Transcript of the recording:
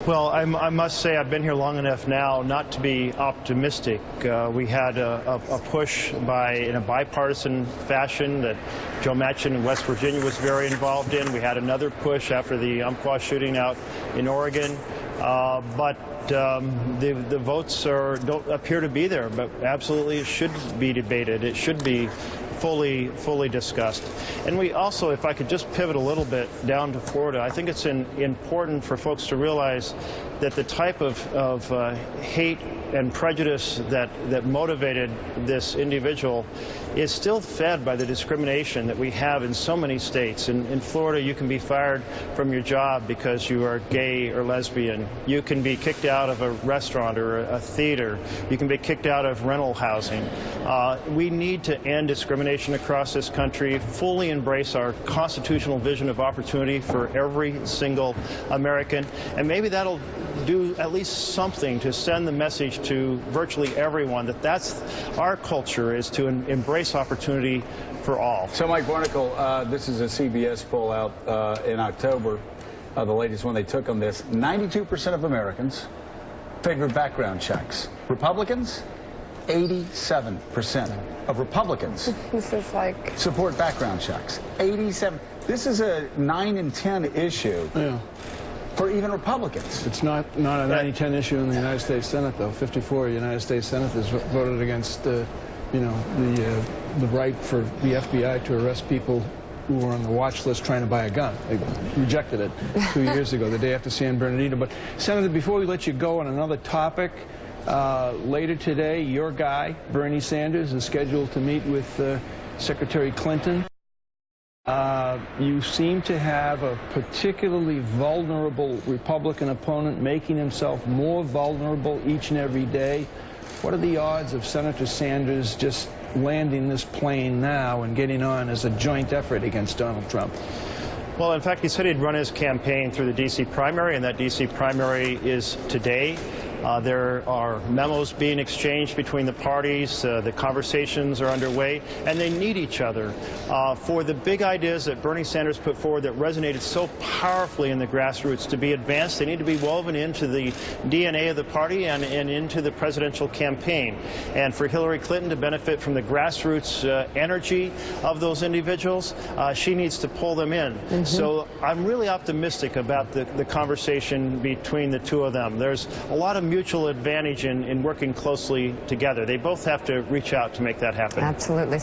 Well, I must say I've been here long enough now not to be optimistic. We had a push in a bipartisan fashion that Joe Manchin in West Virginia was very involved in. We had another push after the Umpqua shooting out in Oregon. But the votes don't appear to be there. But absolutely, it should be debated. It should be fully discussed. And we also, if I could just pivot a little bit down to Florida, I think it's important for folks to realize that the type of hate and prejudice that motivated this individual is still fed by the discrimination that we have in so many states. In Florida, you can be fired from your job because you are gay or lesbian. You can be kicked out of a restaurant or a theater. You can be kicked out of rental housing. We need to end discrimination across this country, fully embrace our constitutional vision of opportunity for every single American, and maybe that'll do at least something to send the message to virtually everyone that that's our culture, is to embrace opportunity for all. So, Mike Barnicle, this is a CBS poll out in October, the latest one they took on this. 92% of Americans favor background checks. Republicans, 87% of Republicans this is like support background checks. 87. This is a 9 in 10 issue. Yeah. For even Republicans. It's not a 90-10 issue in the United States Senate, though. 54 United States Senators voted against, the right for the FBI to arrest people who were on the watch list trying to buy a gun. They rejected it 2 years ago, the day after San Bernardino. But, Senator, before we let you go on another topic, later today, your guy, Bernie Sanders, is scheduled to meet with Secretary Clinton. You seem to have a particularly vulnerable Republican opponent making himself more vulnerable each and every day. What are the odds of Senator Sanders just landing this plane now and getting on as a joint effort against Donald Trump? Well, in fact, he said he'd run his campaign through the D.C. primary, and that D.C. primary is today. There are memos being exchanged between the parties. The conversations are underway, and they need each other. For the big ideas that Bernie Sanders put forward that resonated so powerfully in the grassroots to be advanced, they need to be woven into the DNA of the party and into the presidential campaign. And for Hillary Clinton to benefit from the grassroots energy of those individuals, she needs to pull them in. Mm-hmm. So I'm really optimistic about the conversation between the two of them. There's a lot of mutual advantage in working closely together. They both have to reach out to make that happen. Absolutely.